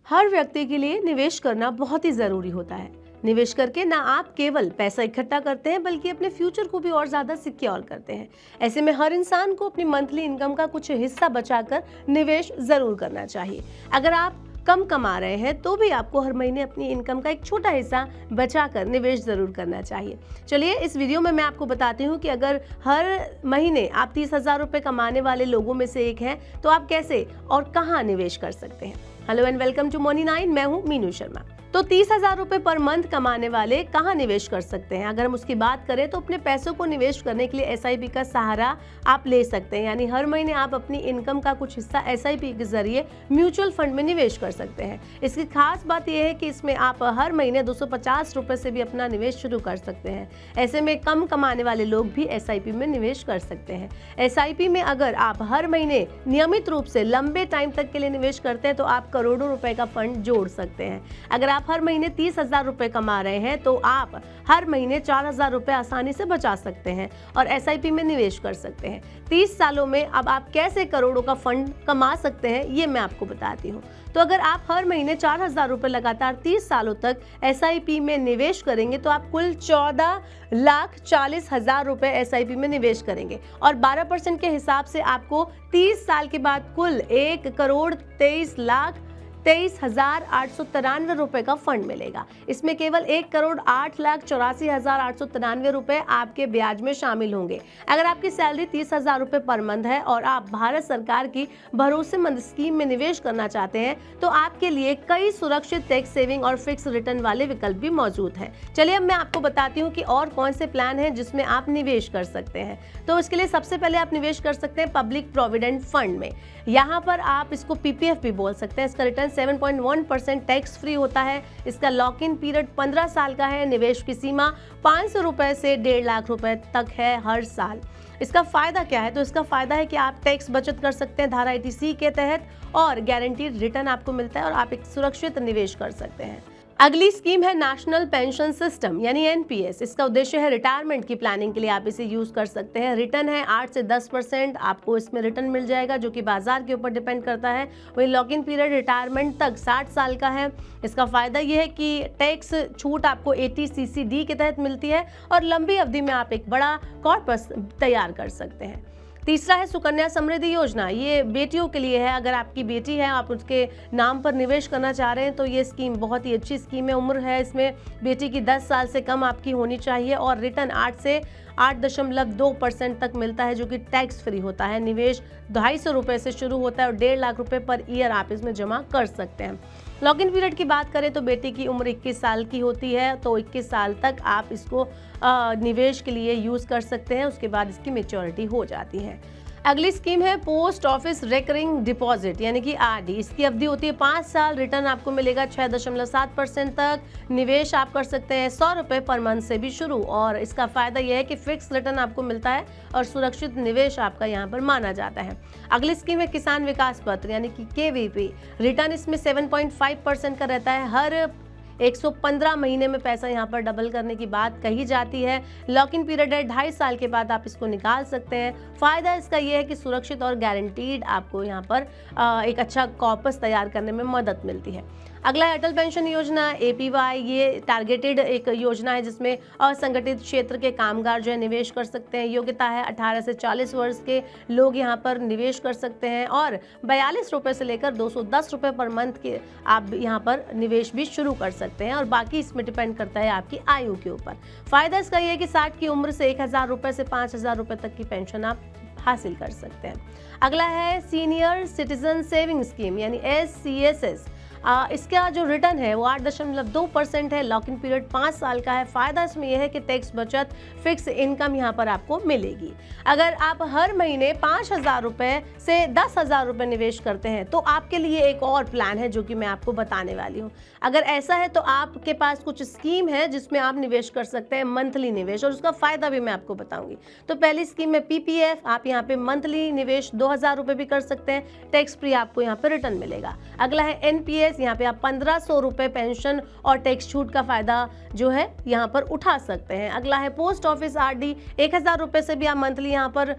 हर व्यक्ति के लिए निवेश करना बहुत ही जरूरी होता है। निवेश करके ना आप केवल पैसा इकट्ठा करते हैं बल्कि अपने फ्यूचर को भी और ज्यादा सिक्योर करते हैं। ऐसे में हर इंसान को अपनी मंथली इनकम का कुछ हिस्सा बचाकर निवेश जरूर करना चाहिए। अगर आप कम कमा रहे हैं तो भी आपको हर महीने अपनी इनकम का एक छोटा हिस्सा बचाकर निवेश जरूर करना चाहिए। चलिए इस वीडियो में मैं आपको बताती हूँ कि अगर हर महीने आप 30,000 रुपए कमाने वाले लोगों में से एक हैं तो आप कैसे और कहाँ निवेश कर सकते हैं। Hello and welcome to money 9। मैं हूँ मीनू शर्मा। तो 30,000 रुपए पर मंथ कमाने वाले कहाँ निवेश कर सकते हैं। अगर हम उसकी बात करें तो अपने पैसों को निवेश करने के लिए एसआईपी का सहारा आप ले सकते हैं। यानी हर महीने आप अपनी इनकम का कुछ हिस्सा एसआईपी के जरिए म्यूचुअल फंड में निवेश कर सकते हैं। इसकी खास बात यह है कि इसमें आप हर महीने 250 रुपए से भी अपना निवेश शुरू कर सकते हैं। ऐसे में कम कमाने वाले लोग भी एसआईपी में निवेश कर सकते हैं। एसआईपी में अगर आप हर महीने नियमित रूप से लंबे टाइम तक के लिए निवेश करते हैं तो आप करोड़ों रुपए का फंड जोड़ सकते हैं। अगर आप हर महीने 30,000 रुपए कमा रहे हैं तो आप हर महीने 4,000 रुपए आसानी से बचा सकते हैं और एसआईपी में निवेश कर सकते हैं। 30 सालों में अब आप कैसे करोड़ों का फंड कमा सकते हैं ये मैं आपको बताती हूँ। तो अगर आप हर महीने 4,000 रुपए लगातार 30 सालों तक एसआईपी में निवेश करेंगे तो आप कुल 14,40,000 रुपए एसआईपी में निवेश करेंगे और 12% के हिसाब से आपको 30 साल के बाद कुल 1,23,23,893 रुपए का फंड मिलेगा। इसमें केवल 1,08,84,893 रुपए आपके ब्याज में शामिल होंगे। अगर आपकी सैलरी 30,000 रुपए पर मंथ है और आप भारत सरकार की भरोसेमंद स्कीम में निवेश करना चाहते हैं तो आपके लिए कई सुरक्षित टैक्स सेविंग और फिक्स रिटर्न वाले विकल्प भी मौजूद हैं। चलिए अब मैं आपको बताती हूँ कि और कौन से प्लान हैं जिसमें आप निवेश कर सकते हैं। तो इसके लिए सबसे पहले आप निवेश कर सकते हैं पब्लिक प्रोविडेंट फंड में। यहाँ पर आप इसको पीपीएफ भी बोल सकते हैं। इसका रिटर्न 7.1% टैक्स फ्री होता है। इसका लॉक इन पीरियड 15 साल का है। निवेश की सीमा 500 रुपए से 1.5 लाख रुपए तक है हर साल। इसका फायदा क्या है? तो इसका फायदा है कि आप टैक्स बचत कर सकते हैं धारा 80C के तहत और गारंटीड रिटर्न आपको मिलता है और आप एक सुरक्षित निवेश कर सकते हैं। अगली स्कीम है नेशनल पेंशन सिस्टम यानी एनपीएस। इसका उद्देश्य है रिटायरमेंट की प्लानिंग के लिए आप इसे यूज कर सकते हैं। रिटर्न है 8 से 10% आपको इसमें रिटर्न मिल जाएगा जो कि बाजार के ऊपर डिपेंड करता है। वही लॉक इन पीरियड रिटायरमेंट तक 60 साल का है। इसका फायदा यह है कि टैक्स छूट आपको 80CCD के तहत मिलती है और लंबी अवधि में आप एक बड़ा कॉर्पस तैयार कर सकते हैं। तीसरा है सुकन्या समृद्धि योजना। ये बेटियों के लिए है। अगर आपकी बेटी है आप उसके नाम पर निवेश करना चाह रहे हैं तो ये स्कीम बहुत ही अच्छी स्कीम है। उम्र है इसमें बेटी की 10 साल से कम आपकी होनी चाहिए और रिटर्न 8 से 8.2% तक मिलता है जो कि टैक्स फ्री होता है। निवेश 250 रुपए से शुरू होता है और 1.5 लाख रुपए पर ईयर आप इसमें जमा कर सकते हैं। लॉक इन पीरियड की बात करें तो बेटी की उम्र 21 साल की होती है तो 21 साल तक आप इसको निवेश के लिए यूज़ कर सकते हैं। उसके बाद इसकी मैच्योरिटी हो जाती है। अगली स्कीम है पोस्ट ऑफिस रिकरिंग डिपॉजिट यानी कि आरडी। इसकी अवधि होती है 5 साल। रिटर्न आपको मिलेगा 6.7% तक। निवेश आप कर सकते हैं 100 रुपए पर मंथ से भी शुरू और इसका फायदा यह है कि फिक्स रिटर्न आपको मिलता है और सुरक्षित निवेश आपका यहाँ पर माना जाता है। अगली स्कीम है किसान विकास पत्र यानी कि केवीपी। रिटर्न इसमें 7.5% का रहता है। हर 115 महीने में पैसा यहाँ पर डबल करने की बात कही जाती है। लॉक इन पीरियड है 2.5 साल के बाद आप इसको निकाल सकते हैं। फायदा इसका यह है कि सुरक्षित और गारंटीड आपको यहाँ पर एक अच्छा कॉर्पस तैयार करने में मदद मिलती है। अगला है अटल पेंशन योजना एपीवाई। ये टारगेटेड एक योजना है जिसमें असंगठित क्षेत्र के कामगार जो है निवेश कर सकते हैं। योग्यता है 18 से 40 वर्ष के लोग यहाँ पर निवेश कर सकते हैं और 42 रुपए से लेकर 210 रुपए पर मंथ के आप यहाँ पर निवेश भी शुरू कर सकते हैं और बाकी इसमें डिपेंड करता है आपकी आयु के ऊपर। फायदा इसका यह है कि 60 की उम्र से 1,000 रुपए से 5,000 रुपए तक की पेंशन आप हासिल कर सकते हैं। अगला है सीनियर सिटीजन सेविंग स्कीम यानी SCSS। इसका जो रिटर्न है वो 8.2% है। लॉक इन पीरियड 5 साल का है। फायदा इसमें यह है कि टैक्स बचत फिक्स इनकम यहाँ पर आपको मिलेगी। अगर आप हर महीने 5,000 रुपए से 10,000 रुपए निवेश करते हैं तो आपके लिए एक और प्लान है जो कि मैं आपको बताने वाली हूँ। अगर ऐसा है तो आपके पास कुछ स्कीम है जिसमें आप निवेश कर सकते हैं मंथली निवेश और उसका फायदा भी मैं आपको बताऊंगी। तो पहली स्कीम में पीपीएफ। आप यहाँ पे मंथली निवेश 2,000 रुपए भी कर सकते हैं। टैक्स फ्री आपको यहाँ पे रिटर्न मिलेगा। अगला है एनपीएस यस, यहाँ पे आप 1500 रुपये पेंशन और टैक्स छूट का फ़ायदा जो है यहाँ पर उठा सकते हैं। अगला है पोस्ट ऑफिस आरडी, 1000 रुपये से भी आप मंथली यहाँ पर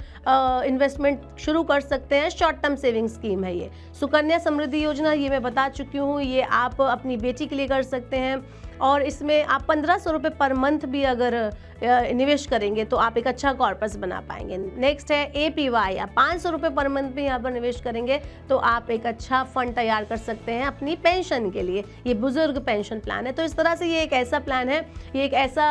इन्वेस्टमेंट शुरू कर सकते हैं। शॉर्ट टर्म सेविंग स्कीम है ये। सुकन्या समृद्धि योजना, ये मैं बता चुकी हूँ, ये आप अपनी बेटी के लिए कर सकते हैं और इसमें आप 1500 रुपये पर मंथ भी अगर निवेश करेंगे तो आप एक अच्छा कॉर्पस बना पाएंगे। नेक्स्ट है एपीवाई, आप 500 रुपये पर मंथ भी यहाँ पर निवेश करेंगे तो आप एक अच्छा फंड तैयार कर सकते हैं अपनी पेंशन के लिए। ये बुजुर्ग पेंशन प्लान है। तो इस तरह से ये एक ऐसा प्लान है, ये एक ऐसा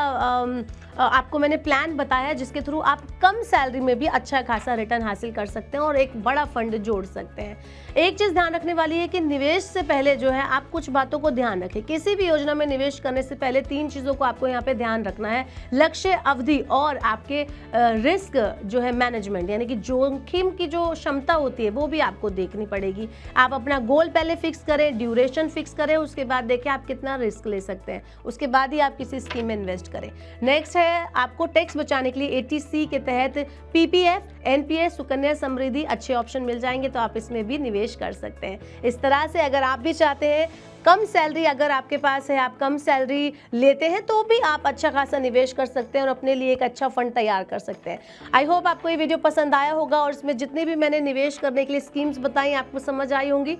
आपको मैंने प्लान बताया जिसके थ्रू आप कम सैलरी में भी अच्छा खासा रिटर्न हासिल कर सकते हैं और एक बड़ा फंड जोड़ सकते हैं। एक चीज़ ध्यान रखने वाली है कि निवेश से पहले जो है आप कुछ बातों को ध्यान रखें। किसी भी योजना में निवेश करने से पहले 3 चीज़ों को आपको यहाँ पे ध्यान रखना है: लक्ष्य, अवधि और आपके रिस्क जो है मैनेजमेंट, यानी कि जोखिम की जो क्षमता होती है वो भी आपको देखनी पड़ेगी। आप अपना गोल पहले फिक्स करें, ड्यूरेशन फिक्स करें, उसके बाद देखें आप कितना रिस्क ले सकते हैं, उसके बाद ही आप किसी स्कीम में इन्वेस्ट करें। नेक्स्ट है आपको टैक्स बचाने के लिए 80C के तहत पीपीएफ, एनपीएस, सुकन्या समृद्धि अच्छे ऑप्शन मिल जाएंगे तो आप इसमें भी निवेश कर सकते हैं। इस तरह से अगर आप भी चाहते हैं कम सैलरी अगर आपके पास है, आप कम सैलरी लेते हैं तो भी आप अच्छा खासा निवेश कर सकते हैं और अपने लिए एक अच्छा फंड तैयार कर सकते हैं। आई होप आपको ये वीडियो पसंद आया होगा और इसमें जितनी भी मैंने निवेश करने के लिए स्कीम्स बताई आपको समझ आई होंगी।